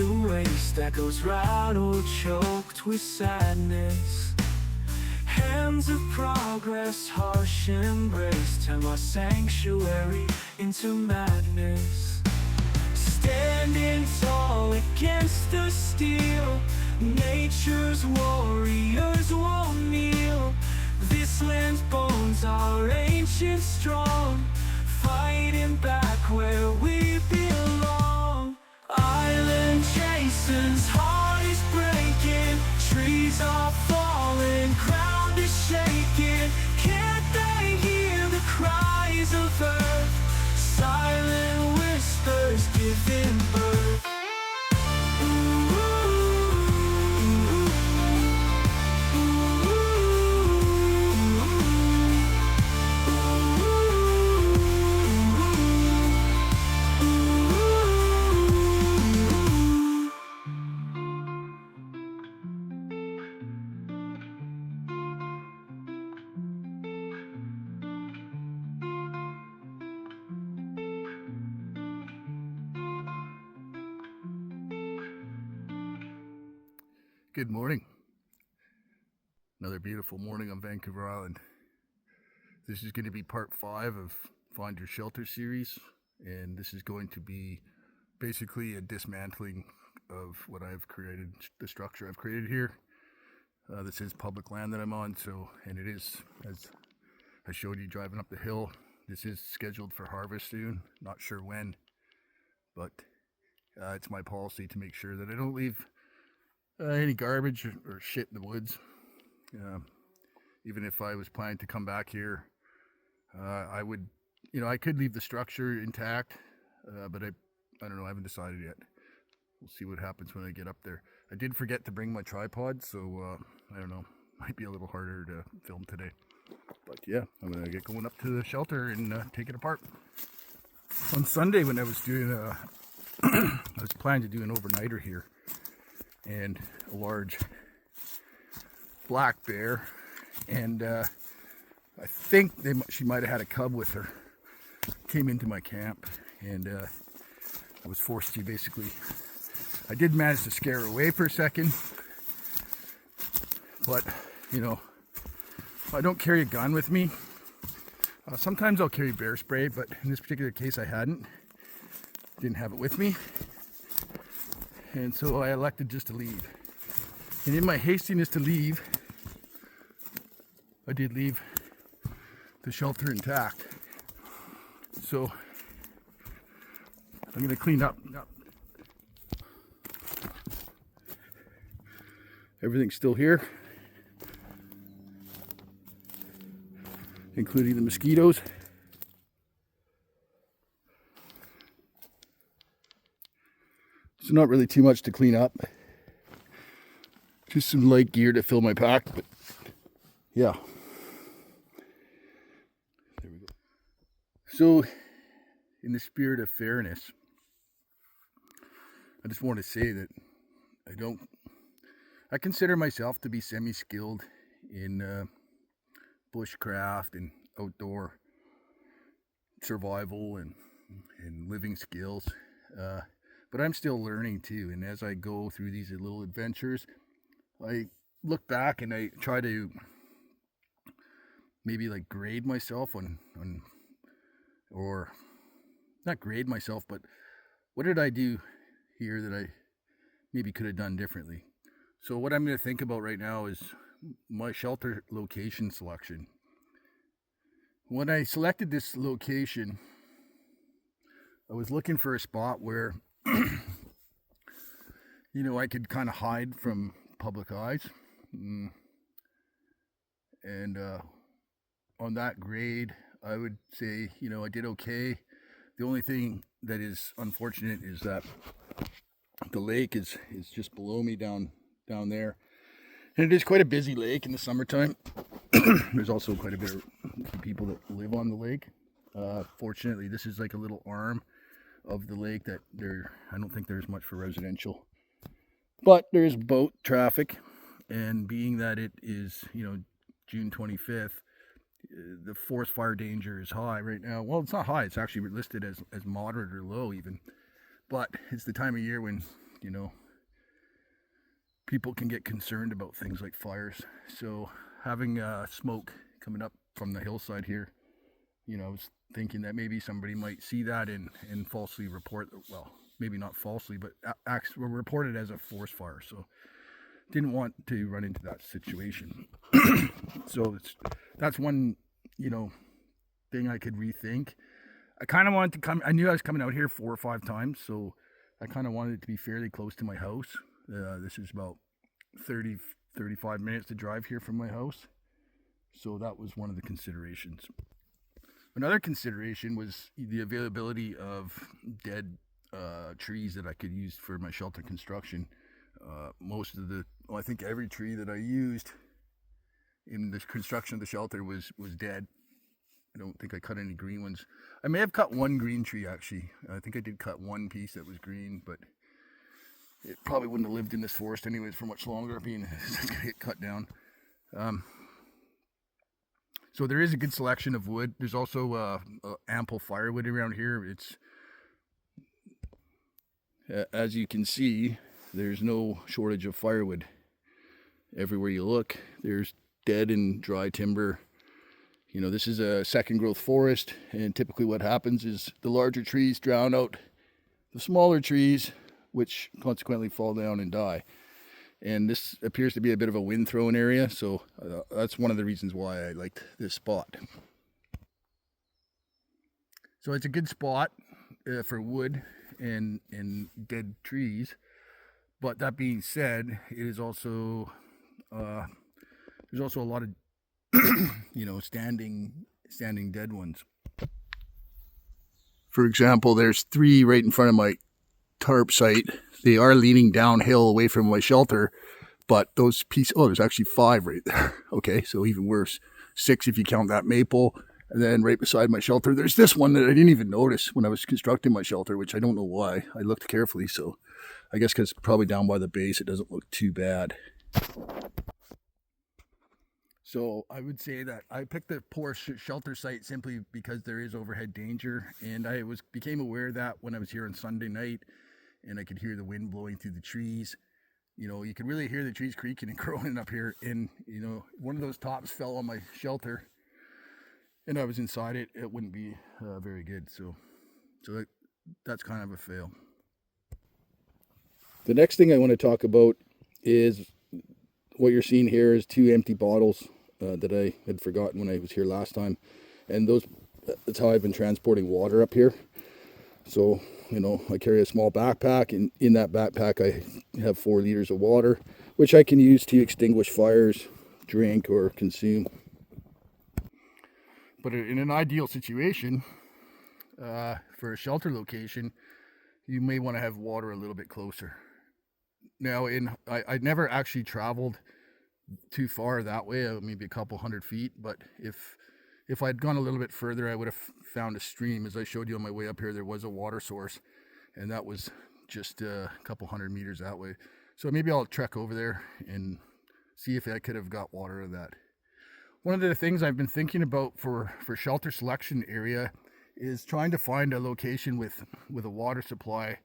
to waste that goes rattled, choked with sadness. Hands of progress, harsh embrace, turn my sanctuary into madness. Standing tall against the steel, nature's warriors won't kneel. This land's bones are ancient, strong, fighting back where we belong. IslandJason's heart is breaking, trees are falling, ground is shaking. Can't they hear the cries of earth? Silent whispers giving birth. Good morning. Another beautiful morning on Vancouver Island. This is going to be part 5 of Find Your Shelter series, and this is going to be basically a dismantling of what I've created, the structure I've created here. This is public land that I'm on, and it is, as I showed you driving up the hill, this is scheduled for harvest soon. Not sure when, but it's my policy to make sure that I don't leave any garbage or shit in the woods. Even if I was planning to come back here, I would, I could leave the structure intact, but I don't know, I haven't decided yet. We'll see what happens when I get up there. I did forget to bring my tripod, so I don't know, might be a little harder to film today. But yeah, I'm gonna get going up to the shelter and take it apart. On Sunday when I was doing I was planning to do an overnighter here, and a large black bear, and I think she might have had a cub with her, came into my camp, and I was forced to basically, I did manage to scare her away for a second, but I don't carry a gun with me. Sometimes I'll carry bear spray, but in this particular case I didn't have it with me. And so I elected just to leave. And in my hastiness to leave, I did leave the shelter intact. So I'm going to clean up. Everything's still here, including the mosquitoes. So not really too much to clean up. Just some light gear to fill my pack, but yeah. There we go. So, in the spirit of fairness, I just want to say that I consider myself to be semi-skilled in bushcraft and outdoor survival and living skills. But I'm still learning too, and as I go through these little adventures, I look back and I try to maybe like grade myself on or not grade myself, but what did I do here that I maybe could have done differently? So what I'm going to think about right now is my shelter location selection. When I selected this location, I was looking for a spot where I could kind of hide from public eyes. And on that grade, I would say, I did okay. The only thing that is unfortunate is that the lake is just below me down there. And it is quite a busy lake in the summertime. There's also quite a bit of people that live on the lake. Fortunately, this is like a little arm of the lake that I don't think there's much for residential, but there's boat traffic, and being that it is June 25th, the forest fire danger is high right now. Well, it's not high, it's actually listed as moderate or low even, but it's the time of year when you know, people can get concerned about things like fires. So having smoke coming up from the hillside here, you know, I was thinking that maybe somebody might see that and falsely report, well, maybe not falsely, but report it as a forest fire. So didn't want to run into that situation. So that's one, you know, thing I could rethink. I kind of wanted to come, I knew I was coming out here 4 or 5 times, so I kind of wanted it to be fairly close to my house. This is about 35 minutes to drive here from my house. So that was one of the considerations. Another consideration was the availability of dead trees that I could use for my shelter construction. Most of the, well, I think every tree that I used in the construction of the shelter was dead. I don't think I cut any green ones. I may have cut one green tree actually. I think I did cut one piece that was green, but it probably wouldn't have lived in this forest anyways for much longer, being it's gonna get cut down. So there is a good selection of wood. There's also ample firewood around here. It's as you can see, there's no shortage of firewood. Everywhere you look, there's dead and dry timber. You know, this is a second growth forest, and typically what happens is the larger trees drown out the smaller trees, which consequently fall down and die. And this appears to be a bit of a wind thrown area, so that's one of the reasons why I liked this spot. So it's a good spot for wood and dead trees. But that being said, it is also there's also a lot of you know, standing dead ones. For example, there's 3 right in front of my tarp site. They are leaning downhill away from my shelter, but those pieces, oh, there's actually 5 right there. Okay, so even worse. 6 if you count that maple. And then right beside my shelter, there's this one that I didn't even notice when I was constructing my shelter, which I don't know why. I looked carefully, so I guess because probably down by the base, it doesn't look too bad. So I would say that I picked the poor shelter site simply because there is overhead danger, and I became aware of that when I was here on Sunday night, and I could hear the wind blowing through the trees. You know, you could really hear the trees creaking and groaning up here, and you know, one of those tops fell on my shelter, and I was inside it. It wouldn't be very good. So that's kind of a fail. The next thing I want to talk about is what you're seeing here is 2 empty bottles that I had forgotten when I was here last time, and that's how I've been transporting water up here. So, you know, I carry a small backpack, and in that backpack I have 4 liters of water, which I can use to extinguish fires, drink, or consume. But in an ideal situation, for a shelter location, you may want to have water a little bit closer. Now, I never actually traveled too far that way, maybe a couple hundred feet, but if I'd gone a little bit further, I would have found a stream. As I showed you on my way up here, there was a water source, and that was just a couple hundred meters that way. So maybe I'll trek over there and see if I could have got water of that. One of the things I've been thinking about for shelter selection area is trying to find a location with a water supply,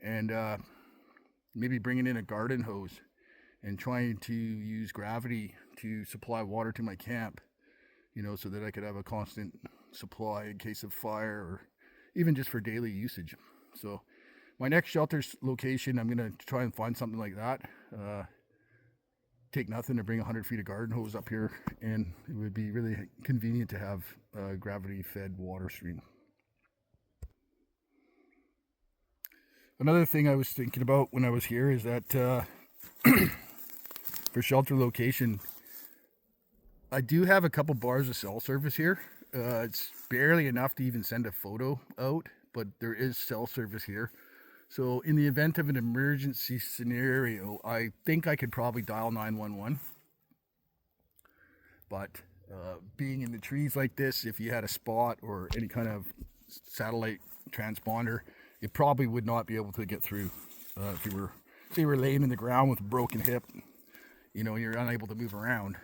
and maybe bringing in a garden hose and trying to use gravity to supply water to my camp, you know, so that I could have a constant supply in case of fire, or even just for daily usage. So my next shelter location, I'm going to try and find something like that. Take nothing to bring 100 feet of garden hose up here, and it would be really convenient to have a gravity fed water stream. Another thing I was thinking about when I was here is that for shelter location, I do have a couple bars of cell service here. It's barely enough to even send a photo out, but there is cell service here. So in the event of an emergency scenario, I think I could probably dial 911. But being in the trees like this, if you had a spot or any kind of satellite transponder, you probably would not be able to get through. If you were laying in the ground with a broken hip, you know, and you're unable to move around,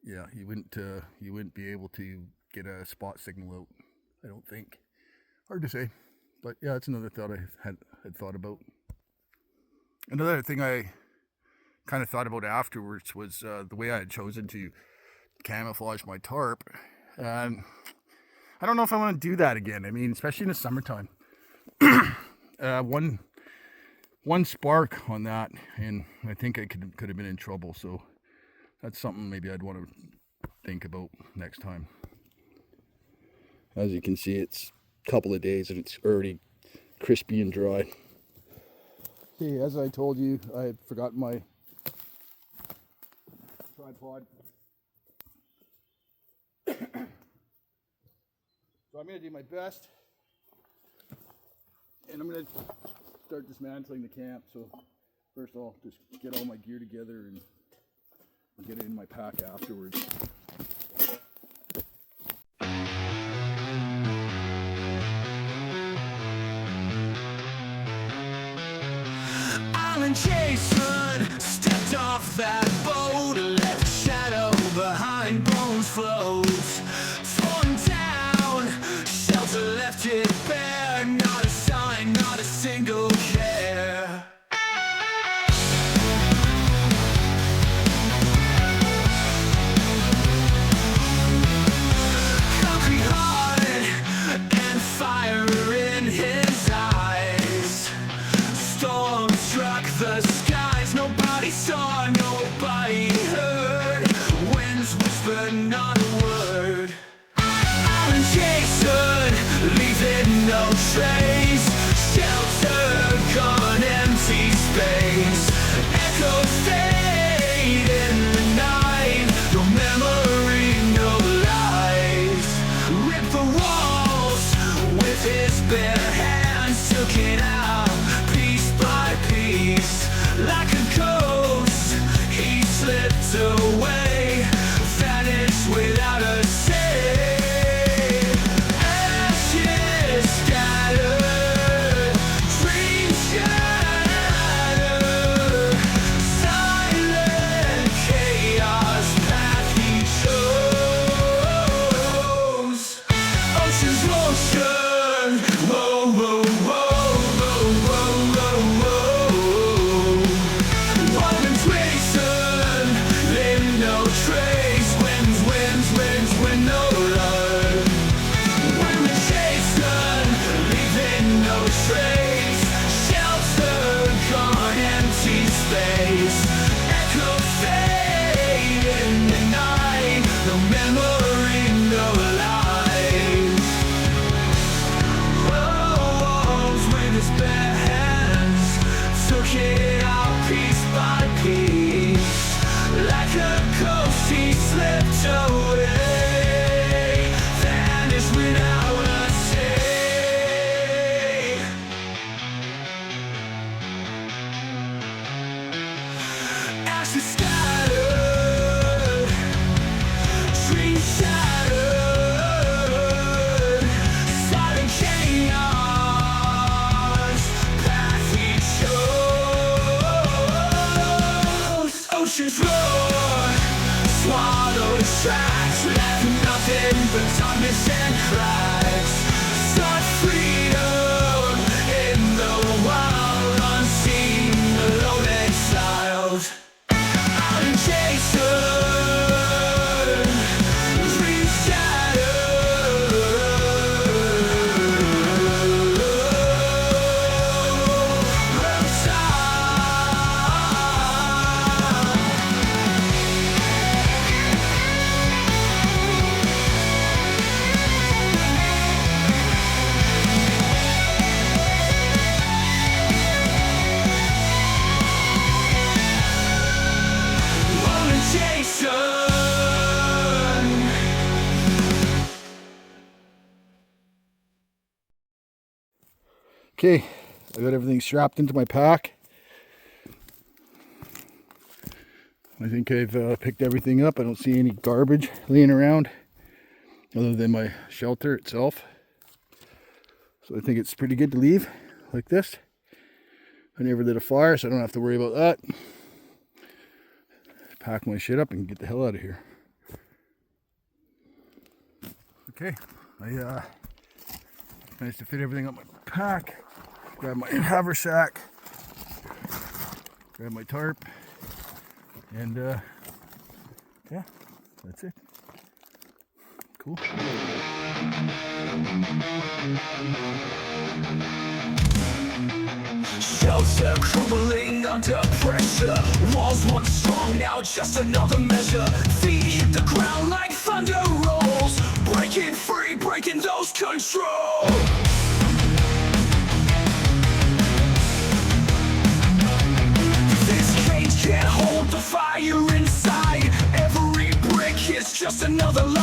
yeah, you wouldn't be able to get a spot signal out, I don't think. Hard to say, but yeah, that's another thought I had thought about. Another thing I kind of thought about afterwards was the way I had chosen to camouflage my tarp. I don't know if I want to do that again. I mean, especially in the summertime. One spark on that, and I think I could have been in trouble. So that's something maybe I'd want to think about next time. As you can see, it's a couple of days and it's already crispy and dry. Okay, as I told you, I had forgotten my tripod. So I'm going to do my best, and I'm going to start dismantling the camp. So first I'll just get all my gear together and get it in my pack afterwards. IslandJason stepped off that boat, left a shadow behind, bones float. Falling down, shelter left it bare, not a sign, not a single care. Concrete heart and fire in his eyes. Storm struck the skies, nobody saw, nobody heard. Winds whispered not a word. IslandJason, leaving no trace. Shelter gone, empty space. Echoes fade in the night. No memory, no lies. Ripped the walls with his bare hands, took it out piece by piece. Like a ghost, he slipped away, vanished without a say. Ashes scattered, dreams shattered. Silent chaos path he chose. Ocean's motion, whoa, whoa, whoa, whoa, whoa, whoa, whoa. IslandJason, leave no trace. Wind, no light. IslandJason, leaving no trace. Shelter gone, empty space. Echo fade in the night. No memory, no life. Rose with his bare hands, took it out piece by piece. Like a ghost, he slipped away, vanished without a say. Ashes scattered, dreams shattered. Silent chaos, path he chose. Ocean's roar, swallowed tracks, left nothing but darkness and cracks. Sought freedom in the wild, unseen, alone, exiled. IslandJason, dreams shattered. Okay, I got everything strapped into my pack. I think I've picked everything up. I don't see any garbage laying around other than my shelter itself. So I think it's pretty good to leave like this. I never lit a fire, so I don't have to worry about that. Pack my shit up and get the hell out of here. Okay, I managed to fit everything up my pack. Grab my haversack. grab my tarp, and yeah, that's it. Cool. Shelter crumbling under pressure. Walls once strong, now just another measure. Feet hit the ground like thunder rolls. Breaking free, breaking those controls. This cage can't hold the fire inside. Every brick is just another life.